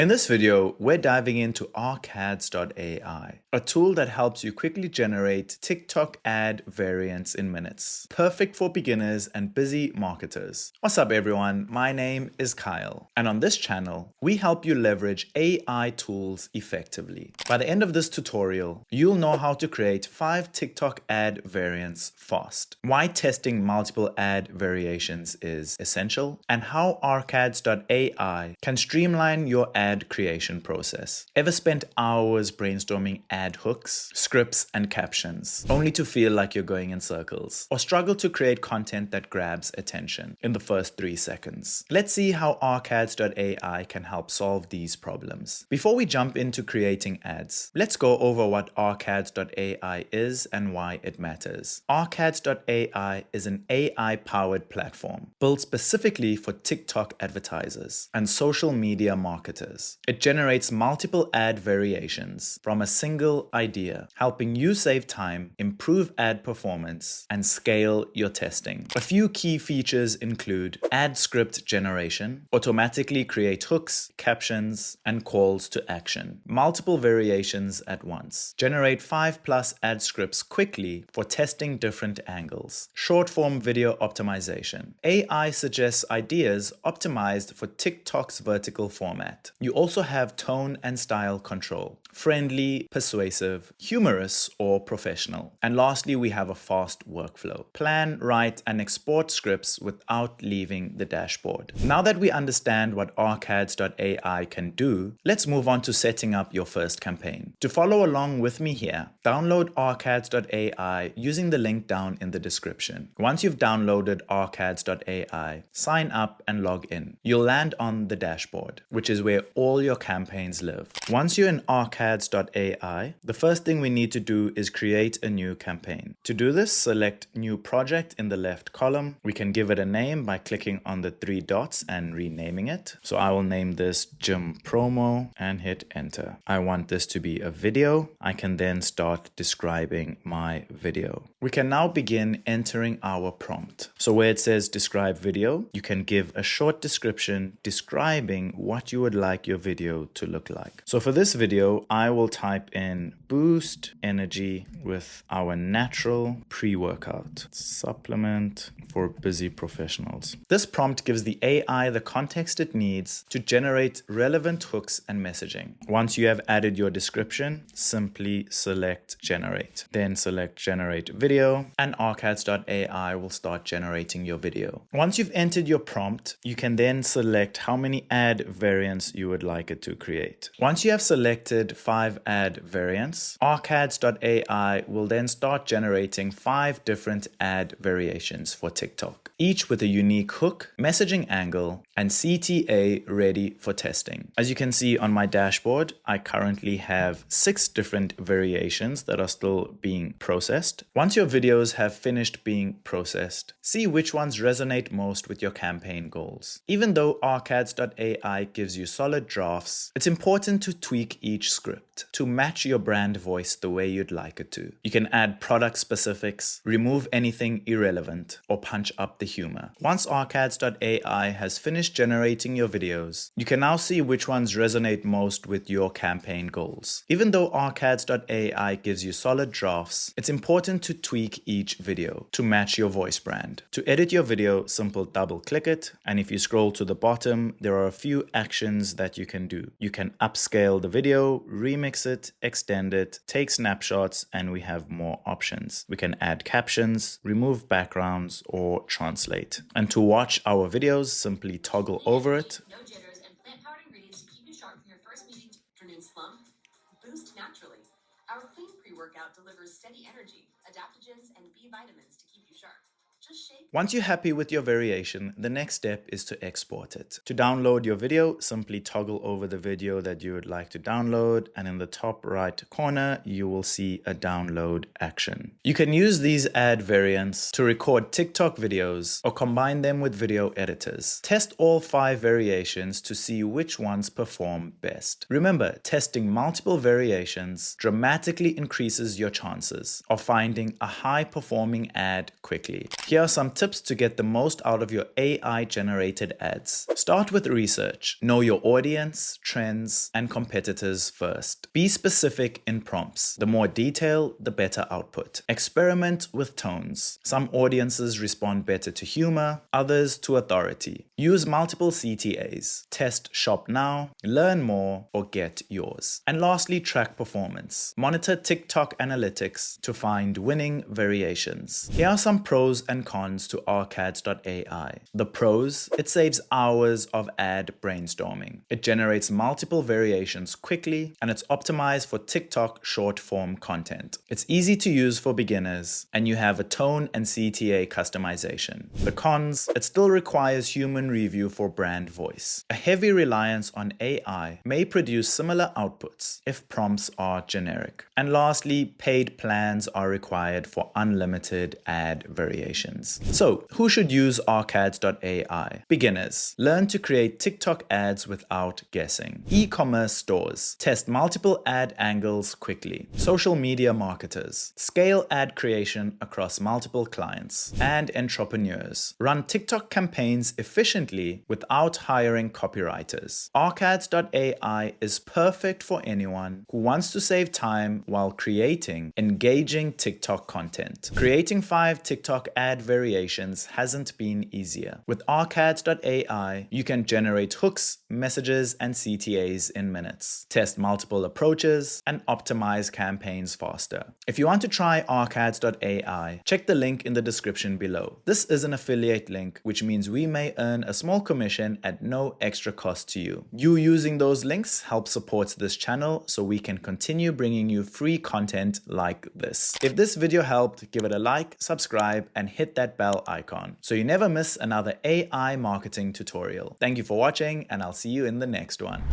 In this video, we're diving into Arcads.ai, a tool that helps you quickly generate TikTok ad variants in minutes. Perfect for beginners and busy marketers. What's up everyone, my name is Kyle, and on this channel, we help you leverage AI tools effectively. By the end of this tutorial, you'll know how to create 5 TikTok ad variants fast, why testing multiple ad variations is essential, and how Arcads.ai can streamline your ad creation process. Ever spent hours brainstorming ad hooks, scripts, and captions, only to feel like you're going in circles? Or struggle to create content that grabs attention in the first 3 seconds? Let's see how Arcads.ai can help solve these problems. Before we jump into creating ads, let's go over what Arcads.ai is and why it matters. Arcads.ai is an AI-powered platform built specifically for TikTok advertisers and social media marketers. It generates multiple ad variations from a single idea, helping you save time, improve ad performance, and scale your testing. A few key features include ad script generation, automatically create hooks, captions, and calls to action, multiple variations at once, generate 5+ ad scripts quickly for testing different angles, short-form video optimization. AI suggests ideas optimized for TikTok's vertical format. You also have tone and style control, friendly, persuasive, humorous, or professional. And lastly, we have a fast workflow. Plan, write, and export scripts without leaving the dashboard. Now that we understand what Arcads.ai can do, let's move on to setting up your first campaign. To follow along with me here, download Arcads.ai using the link down in the description. Once you've downloaded Arcads.ai, sign up and log in. You'll land on the dashboard, which is where all your campaigns live. Once you're in Arcads.ai, the first thing we need to do is create a new campaign. To do this, select New Project in the left column. We can give it a name by clicking on the 3 dots and renaming it. So I will name this Gym Promo and hit enter. I want this to be a video. I can then start describing my video. We can now begin entering our prompt. So where it says describe video, you can give a short description describing what you would like your video to look like. So for this video, I will type in boost energy with our natural pre-workout supplement for busy professionals. This prompt gives the AI the context it needs to generate relevant hooks and messaging. Once you have added your description, simply select generate. Then select generate video and Arcads.ai will start generating your video. Once you've entered your prompt, you can then select how many ad variants you would like it to create. Once you have selected 5 ad variants, Arcads.ai will then start generating 5 different ad variations for TikTok, each with a unique hook, messaging angle, and CTA ready for testing. As you can see on my dashboard, I currently have 6 different variations that are still being processed. Once your videos have finished being processed, see which ones resonate most with your campaign goals. Even though Arcads.ai gives you solid drafts, it's important to tweak each script to match your brand voice the way you'd like it to. You can add product specifics, remove anything irrelevant, or punch up the humor. Once Arcads.ai has finished generating your videos, you can now see which ones resonate most with your campaign goals. Even though Arcads.ai gives you solid drafts, it's important to tweak each video to match your voice brand. To edit your video, simply double-click it, and if you scroll to the bottom, there are a few actions that you can do. You can upscale the video, remix it, extend it, take snapshots, and we have more options. We can add captions, remove backgrounds, or translate. And to watch our videos, simply toggle over it. No jitters and plant-powered ingredients to keep you sharp for your first meeting. Afternoon slump? Boost naturally. Our clean pre-workout delivers steady energy, adaptogens, and B vitamins to keep you sharp. Once you're happy with your variation, the next step is to export it. To download your video, simply toggle over the video that you would like to download, and in the top right corner, you will see a download action. You can use these ad variants to record TikTok videos or combine them with video editors. Test all 5 variations to see which ones perform best. Remember, testing multiple variations dramatically increases your chances of finding a high-performing ad quickly. Here are some tips to get the most out of your AI-generated ads. Start with research. Know your audience, trends, and competitors first. Be specific in prompts. The more detail, the better output. Experiment with tones. Some audiences respond better to humor, others to authority. Use multiple CTAs. Test Shop Now, learn more, or get yours. And lastly, track performance. Monitor TikTok analytics to find winning variations. Here are some pros and cons to Arcads.ai. The pros: it saves hours of ad brainstorming. It generates multiple variations quickly, and it's optimized for TikTok short-form content. It's easy to use for beginners, and you have a tone and CTA customization. The cons: it still requires human review for brand voice. A heavy reliance on AI may produce similar outputs if prompts are generic. And lastly, paid plans are required for unlimited ad variations. So, who should use Arcads.ai? Beginners. Learn to create TikTok ads without guessing. E-commerce stores. Test multiple ad angles quickly. Social media marketers. Scale ad creation across multiple clients. And entrepreneurs. Run TikTok campaigns efficiently without hiring copywriters. Arcads.ai is perfect for anyone who wants to save time while creating engaging TikTok content. Creating 5 TikTok ad variations hasn't been easier. With Arcads.ai, you can generate hooks, messages, and CTAs in minutes, test multiple approaches, and optimize campaigns faster. If you want to try Arcads.ai, check the link in the description below. This is an affiliate link, which means we may earn a small commission at no extra cost to you. You using those links helps support this channel so we can continue bringing you free content like this. If this video helped, give it a like, subscribe, and hit that bell icon so you never miss another AI marketing tutorial. Thank you for watching, and I'll see you in the next one.